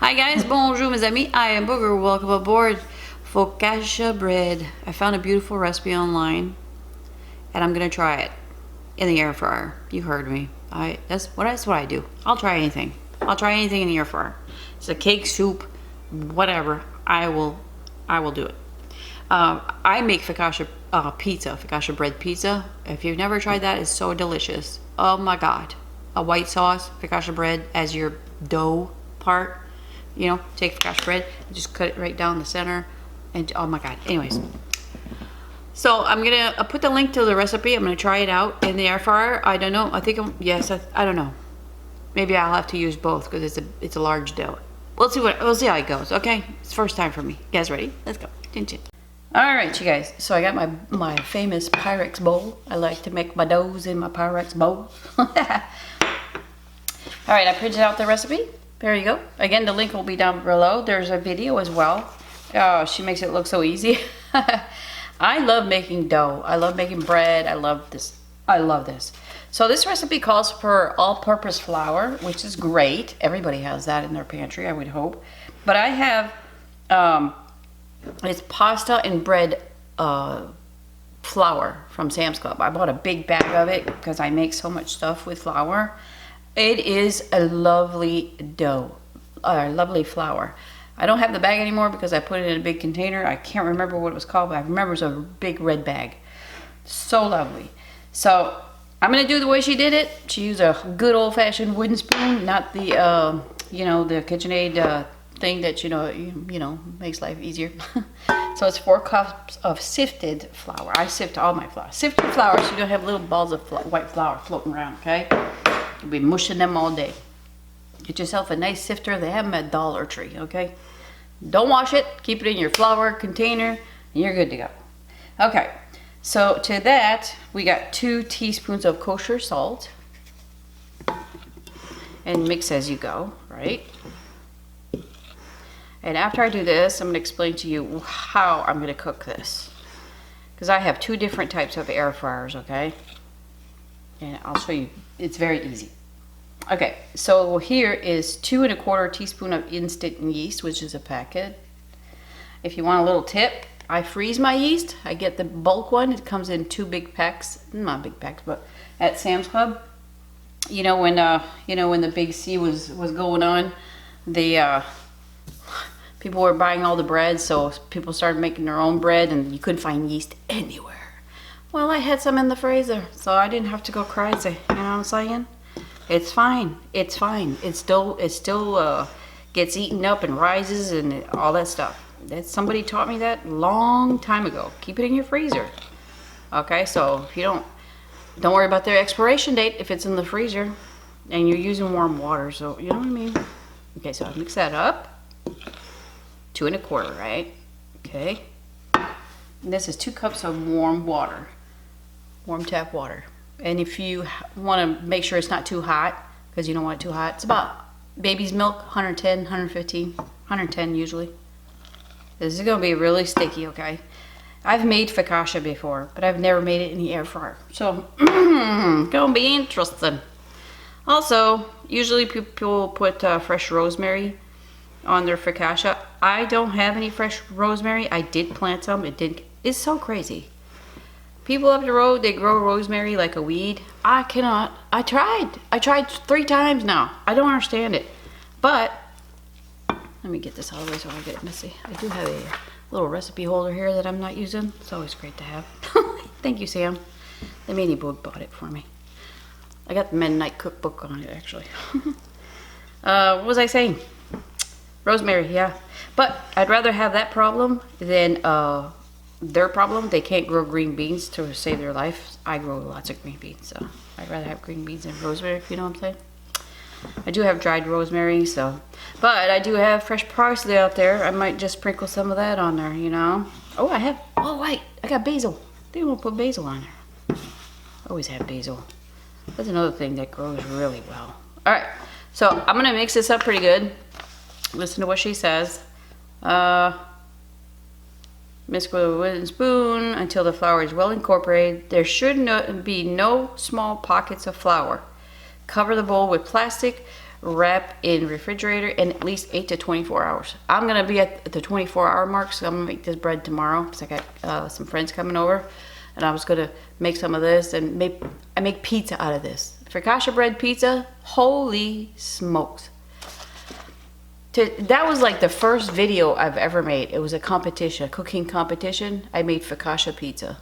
Hi guys, bonjour mes amis, I am Booger, welcome aboard Focaccia bread. I found a beautiful recipe online and I'm gonna try it in the air fryer. You heard me. That's what I do. I'll try anything. I'll try anything in the air fryer. It's a cake, soup, whatever. I will do it. I make focaccia pizza, focaccia bread pizza. If you've never tried that, it's so delicious. Oh my god. A white sauce, focaccia bread as your dough part. You know, take focaccia bread and just cut it right down the center. And oh my god. Anyways. So I'm gonna put the link to the recipe. I'm gonna try it out in the air fryer. I don't know. I think I don't know. Maybe I'll have to use both because it's a large dough. We'll see how it goes. Okay, it's first time for me. You guys ready? Let's go. All right, you guys. So I got my famous Pyrex bowl. I like to make my doughs in my Pyrex bowl. All right, I printed out the recipe. There you go. Again, the link will be down below. There's a video as well. Oh, she makes it look so easy. I love making dough. I love making bread. I love this. I love this. So this recipe calls for all-purpose flour, which is great. Everybody has that in their pantry, I would hope. But I have, it's pasta and bread flour from Sam's Club. I bought a big bag of it because I make so much stuff with flour. It is a lovely dough, lovely flour. I don't have the bag anymore because I put it in a big container. I can't remember what it was called, but I remember it was a big red bag. So lovely. So I'm gonna do the way she did it. She used a good old-fashioned wooden spoon, not the you know, the KitchenAid thing that you know makes life easier. So it's 4 cups of sifted flour. I sift all my flour. Sifted flour, so you don't have little balls of white flour floating around. Okay, you'll be mushing them all day. Get yourself a nice sifter. They have them at Dollar Tree. Okay, don't wash it. Keep it in your flour container, and you're good to go. Okay. So to that, we got 2 teaspoons of kosher salt. And mix as you go, right? And after I do this, I'm going to explain to you how I'm going to cook this. Because I have 2 different types of air fryers, okay? And I'll show you. It's very easy. Okay, so here is 2 1/4 teaspoon of instant yeast, which is a packet. If you want a little tip, I freeze my yeast. I get the bulk one. It comes in 2 big packs, not big packs, but at Sam's Club. You know when the Big C was going on, the people were buying all the bread, so people started making their own bread, and you couldn't find yeast anywhere. Well, I had some in the freezer, so I didn't have to go crazy. You know what I'm saying? It's fine. It's fine. It still gets eaten up and rises and all that stuff. Somebody taught me that long time ago. Keep it in your freezer. Okay, so if you don't worry about the expiration date if it's in the freezer and you're using warm water, so you know what I mean. Okay, so I mix that up. 2 1/4, right? Okay. And this is 2 cups of warm water, warm tap water. And if you want to make sure it's not too hot, because you don't want it too hot, it's about baby's milk, 110, 115, 110 usually. This is going to be really sticky, okay? I've made focaccia before, but I've never made it in the air fryer. So, gonna be interesting. Also, usually people put fresh rosemary on their focaccia. I don't have any fresh rosemary. I did plant some. It's so crazy. People up the road, they grow rosemary like a weed. I cannot. I tried 3 times now. I don't understand it. But let me get this out of the way so I don't get messy. I do have a little recipe holder here that I'm not using. It's always great to have. Thank you, Sam. The Mini Book bought it for me. I got the Midnight Cookbook on it, actually. What was I saying? Rosemary, yeah. But I'd rather have that problem than their problem. They can't grow green beans to save their life. I grow lots of green beans, so I'd rather have green beans than rosemary, if you know what I'm saying. I do have dried rosemary, so, but I do have fresh parsley out there. I might just sprinkle some of that on there, you know. Oh wait, I got basil. They won't put basil on there. Always have basil. That's another thing that grows really well. All right, so I'm gonna mix this up pretty good. Listen to what she says. Mix with a wooden spoon until the flour is well incorporated. There should be no small pockets of flour. Cover the bowl with plastic wrap in refrigerator in at least 8 to 24 hours. I'm gonna be at the 24-hour mark, so I'm gonna make this bread tomorrow because I got some friends coming over, and I was gonna make some of this and I make pizza out of this. Focaccia bread pizza, holy smokes. That was like the first video I've ever made. It was a competition, a cooking competition. I made focaccia pizza.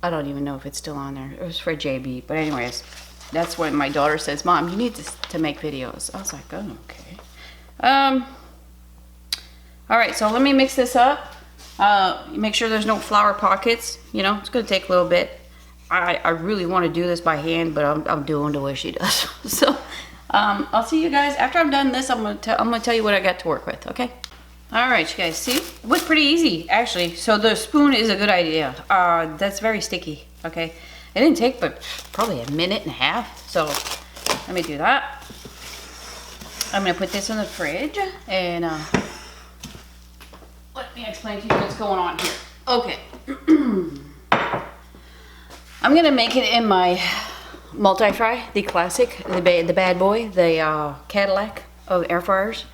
I don't even know if it's still on there. It was for JB, but anyways, that's when my daughter says, "Mom, you need to make videos." I was like, "Oh, okay." All right, so let me mix this up. Make sure there's no flour pockets. You know, it's gonna take a little bit. I really want to do this by hand, but I'm doing the way she does. So I'll see you guys after I'm done this. I'm gonna tell you what I got to work with. Okay. All right, you guys. See, it was pretty easy actually. So the spoon is a good idea. That's very sticky. Okay. It didn't take but probably a minute and a half. So let me do that. I'm gonna put this in the fridge and let me explain to you what's going on here. Okay. I'm gonna make it in my Multifry, the classic, the bad boy, the Cadillac of air fryers.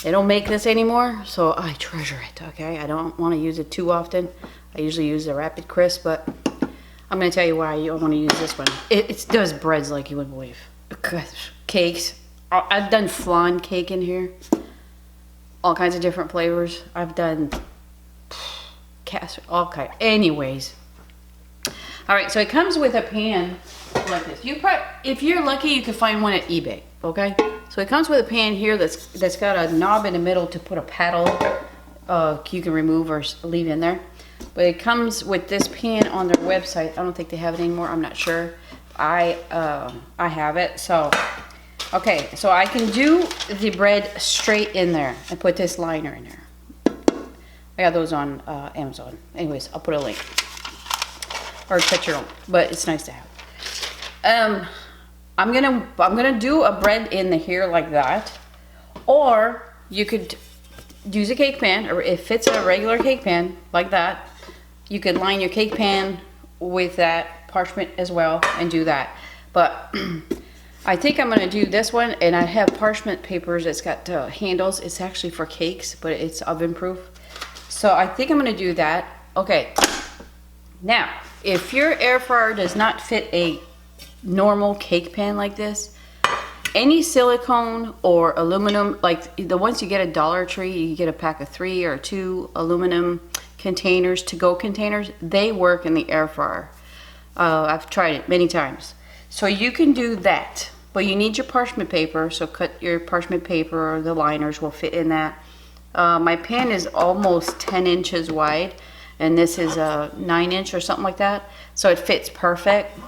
They don't make this anymore, so I treasure it, okay? I don't want to use it too often. I usually use the Rapid Crisp, but I'm going to tell you why you want to use this one. It does breads like you wouldn't believe. Cakes. I've done flan cake in here. All kinds of different flavors. I've done all kinds. Anyways. All right, so it comes with a pan like this. If you're lucky, you can find one at eBay, okay? So it comes with a pan here that's got a knob in the middle to put a paddle you can remove or leave in there. But it comes with this pan on their website. I don't think they have it anymore. I'm not sure. I have it. So, okay. So I can do the bread straight in there and put this liner in there. I got those on Amazon. Anyways, I'll put a link. Or cut your own. But it's nice to have. I'm gonna do a bread in here like that, or you could use a cake pan, or if it's a regular cake pan like that, you could line your cake pan with that parchment as well and do that. But I think I'm gonna do this one, and I have parchment papers. It's got handles. It's actually for cakes, but it's oven proof. So I think I'm gonna do that. Okay. Now, if your air fryer does not fit a normal cake pan like this, any silicone or aluminum, like the ones you get at Dollar Tree, you get a pack of 3 or 2 aluminum containers, to-go containers, they work in the air fryer. I've tried it many times. So you can do that, but you need your parchment paper, so cut your parchment paper, or the liners will fit in that. My pan is almost 10 inches wide, and this is a 9-inch or something like that, so it fits perfect.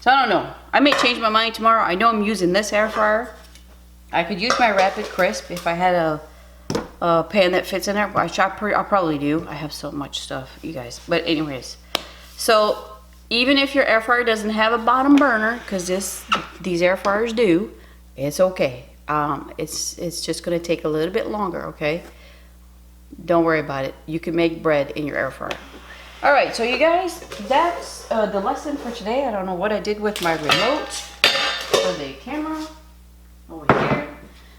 So I don't know. I may change my mind tomorrow. I know I'm using this air fryer. I could use my Rapid Crisp if I had a pan that fits in there. I'll probably do. I have so much stuff, you guys. But anyways, so even if your air fryer doesn't have a bottom burner, because these air fryers do, it's okay. It's just going to take a little bit longer, okay? Don't worry about it. You can make bread in your air fryer. All right, so you guys, that's the lesson for today. I don't know what I did with my remote for the camera over here.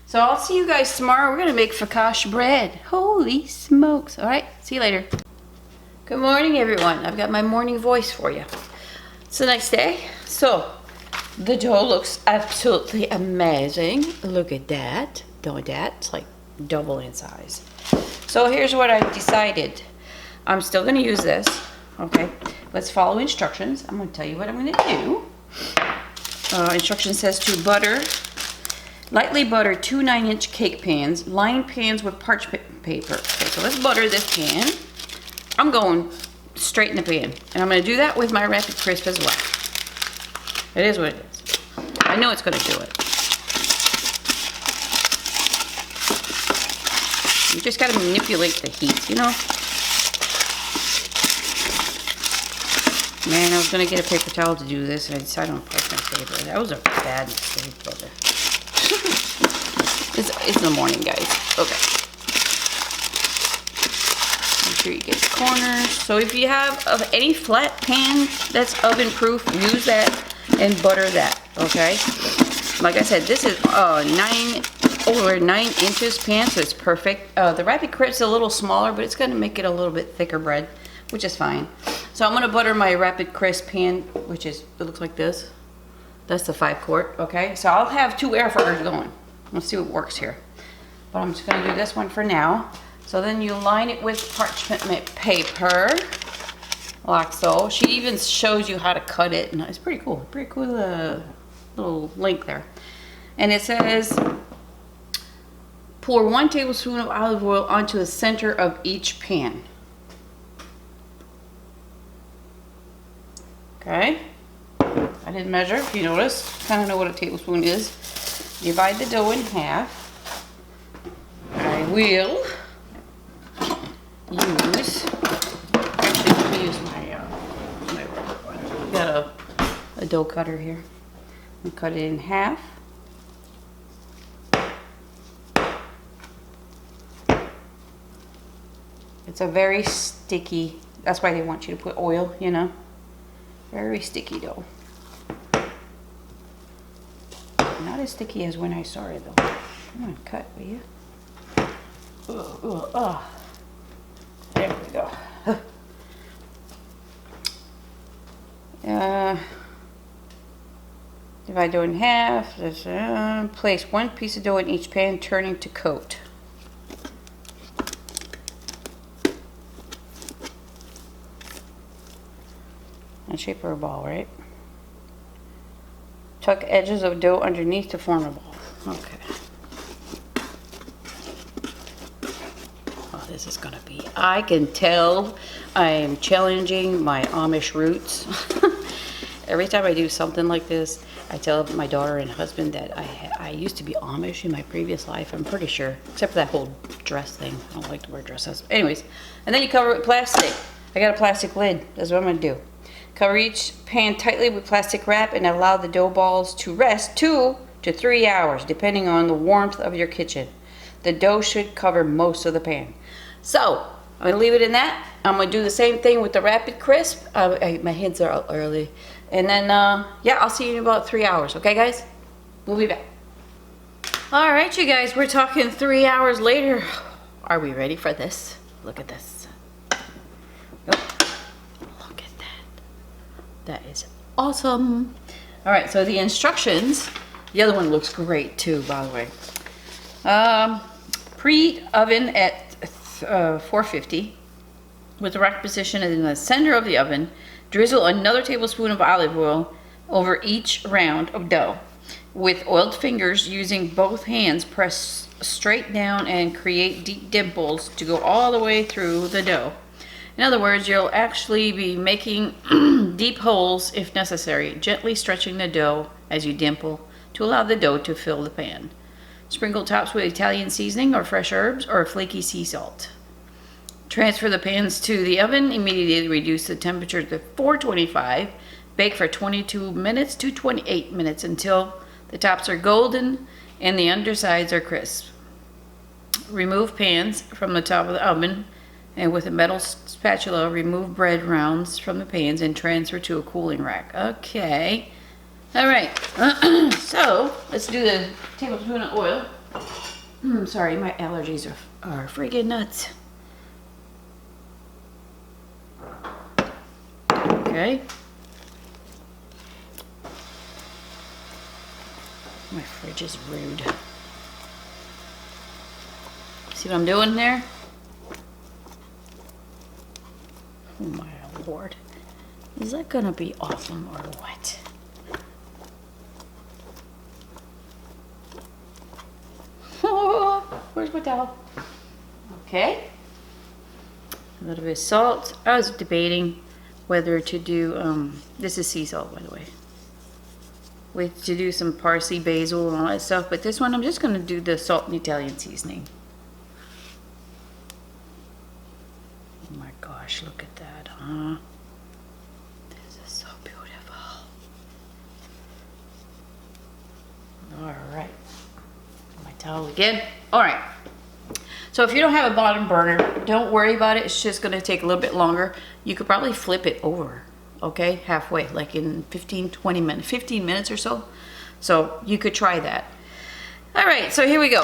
So I'll see you guys tomorrow. We're gonna make focaccia bread. Holy smokes. All right, see you later. Good morning, everyone. I've got my morning voice for you. It's the next day. So the dough looks absolutely amazing. Look at that. Don't that? It's like double in size. So here's what I decided. I'm still going to use this, okay? Let's follow instructions. I'm going to tell you what I'm going to do. Instruction says to lightly butter 2 9-inch cake pans, line pans with parchment paper. Okay, so let's butter this pan. I'm going straight in the pan, and I'm going to do that with my Rapid Crisp as well. It is what it is. I know it's going to do it. You just got to manipulate the heat, you know? Man, I was going to get a paper towel to do this, and I decided on parchment paper. That was a bad mistake, brother. It's in the morning, guys. Okay. Make sure you get the corners. So if you have any flat pan that's oven proof, use that and butter that, okay? Like I said, this is over 9 inches pan, so it's perfect. The Rapid Crisp is a little smaller, but it's going to make it a little bit thicker bread, which is fine. So I'm going to butter my Rapid Crisp pan, which is, it looks like this. That's the 5-quart, okay? So I'll have 2 air fryers going. Let's see what works here. But I'm just going to do this one for now. So then you line it with parchment paper, like so. She even shows you how to cut it, and it's pretty cool. Pretty cool little link there. And it says, pour 1 tablespoon of olive oil onto the center of each pan. Okay. I didn't measure, if you notice. Kind of know what a tablespoon is. Divide the dough in half. I will use, actually let me use my rubber one. Got a dough cutter here. I'm cut it in half. It's a very sticky, that's why they want you to put oil, you know. Very sticky dough. Not as sticky as when I started though. Come on, cut, will you? There we go. Divide dough in half. Place 1 piece of dough in each pan, turning to coat. And shape her a ball, right? Tuck edges of dough underneath to form a ball. Okay. Oh, this is gonna be, I can tell I am challenging my Amish roots. Every time I do something like this, I tell my daughter and husband that I used to be Amish in my previous life, I'm pretty sure. Except for that whole dress thing. I don't like to wear dresses. Anyways, and then you cover it with plastic. I got a plastic lid. That's what I'm gonna do. Cover each pan tightly with plastic wrap and allow the dough balls to rest 2 to 3 hours, depending on the warmth of your kitchen. The dough should cover most of the pan. So, I'm gonna leave it in that. I'm gonna do the same thing with the Rapid Crisp. My hands are out early. And then, yeah, I'll see you in about 3 hours. Okay, guys? We'll be back. All right, you guys, we're talking 3 hours later. Are we ready for this? Look at this. Oh. That is awesome. All right, so the instructions, the other one looks great too, by the way. Preheat oven at 450 with the rack position in the center of the oven. Drizzle another tablespoon of olive oil over each round of dough. With oiled fingers, using both hands, press straight down and create deep dimples to go all the way through the dough. In other words, you'll actually be making deep holes if necessary, gently stretching the dough as you dimple to allow the dough to fill the pan. Sprinkle tops with Italian seasoning or fresh herbs or flaky sea salt. Transfer the pans to the oven, immediately reduce the temperature to 425. Bake for 22 minutes to 28 minutes until the tops are golden and the undersides are crisp. Remove pans from the top of the oven, and with a metal spatula, remove bread rounds from the pans and transfer to a cooling rack. Okay. All right. So, let's do the tablespoon of oil. Sorry, my allergies are freaking nuts. Okay. My fridge is rude. See what I'm doing there? Oh my Lord. Is that gonna be awesome or what? Oh, where's my towel? Okay. A little bit of salt. I was debating whether to do, this is sea salt, by the way. To do some parsley, basil, and all that stuff. But this one, I'm just gonna do the salt and Italian seasoning. Oh my gosh, look at that, huh? This is so beautiful. All right. My towel again. All right. So if you don't have a bottom burner, don't worry about it. It's just going to take a little bit longer. You could probably flip it over, okay? Halfway, like in 15 minutes or so. So you could try that. All right, so here we go.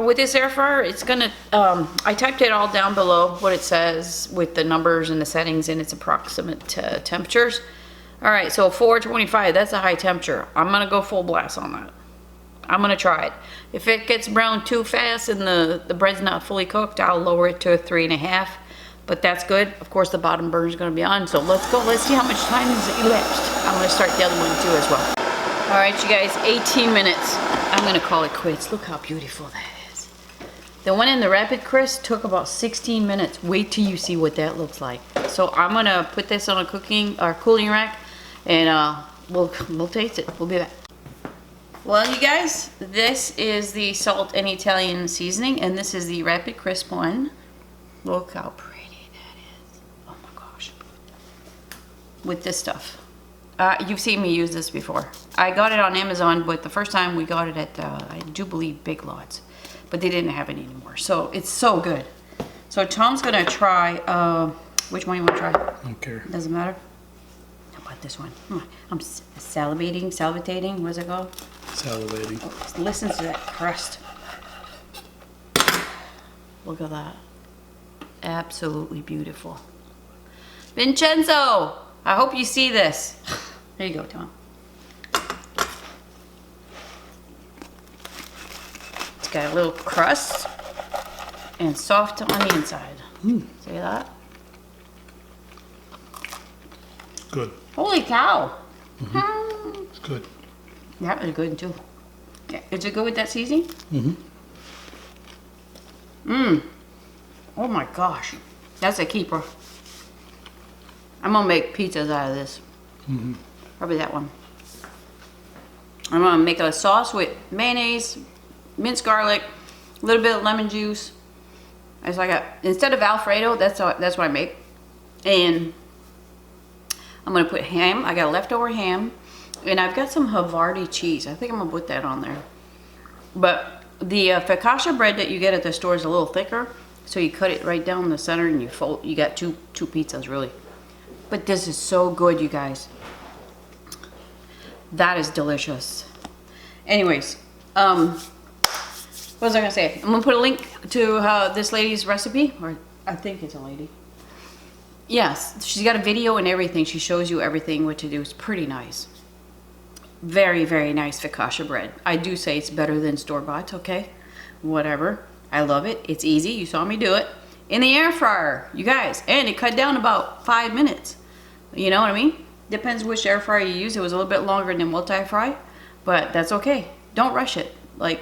With this air fryer, it's gonna, I typed it all down below, what it says with the numbers and the settings and its approximate temperatures. All right, so 425, that's a high temperature. I'm gonna go full blast on that. I'm gonna try it. If it gets brown too fast and the bread's not fully cooked, I'll lower it to a 3.5, but that's good. Of course, the bottom burner is gonna be on, so let's go. Let's see how much time is elapsed. I'm gonna start the other one too as well. All right, you guys, 18 minutes. I'm gonna call it quits. Look how beautiful that is. The one in the Rapid Crisp took about 16 minutes. Wait till you see what that looks like. So I'm gonna put this on a cooling rack, and we'll taste it. We'll be back. Well, you guys, this is the salt and Italian seasoning, and this is the Rapid Crisp one. Look how pretty that is. Oh my gosh. With this stuff. You've seen me use this before. I got it on Amazon, but the first time we got it at, I do believe, Big Lots. But they didn't have it anymore. So it's so good. So Tom's gonna try, which one you wanna try? I don't care. Doesn't matter. How about this one? I'm salivating, what's it called? Salivating. Oh, listen to that crust. Look at that. Absolutely beautiful. Vincenzo, I hope you see this. There you go, Tom. It's got a little crust and soft on the inside. See that? Good. Holy cow. It's good. That was good too. Yeah. Is it good with that seasoning? Oh my gosh. That's a keeper. I'm gonna make pizzas out of this. Probably that one. I'm gonna make a sauce with mayonnaise, minced garlic, a little bit of lemon juice. That's what I got. Instead of Alfredo, that's what I make. And I'm gonna put ham. I got leftover ham, and I've got some Havarti cheese. I think I'm gonna put that on there. But the focaccia bread that you get at the store is a little thicker, so you cut it right down the center and you fold. You got two pizzas really. But this is so good, you guys. That is delicious. Anyways, what was I gonna say? I'm gonna put a link to this lady's recipe, or I think it's a lady. Yes, she's got a video and everything. She shows you everything what to do. It's pretty nice. Very, very nice focaccia bread. I do say it's better than store-bought, okay? Whatever. I love it. It's easy. You saw me do it. In the air fryer, you guys. And it cut down about 5 minutes. You know what I mean? Depends which air fryer you use. It was a little bit longer than multi-fry, but that's okay. Don't rush it. Like,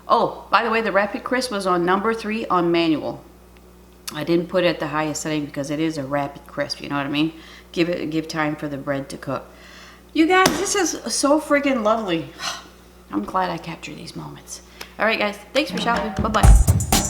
oh, by the way, the Rapid Crisp was on number 3 on manual. I didn't put it at the highest setting because it is a Rapid Crisp, you know what I mean? Give time for the bread to cook. You guys, this is so freaking lovely. I'm glad I captured these moments. All right, guys, thanks for shopping. Bye-bye.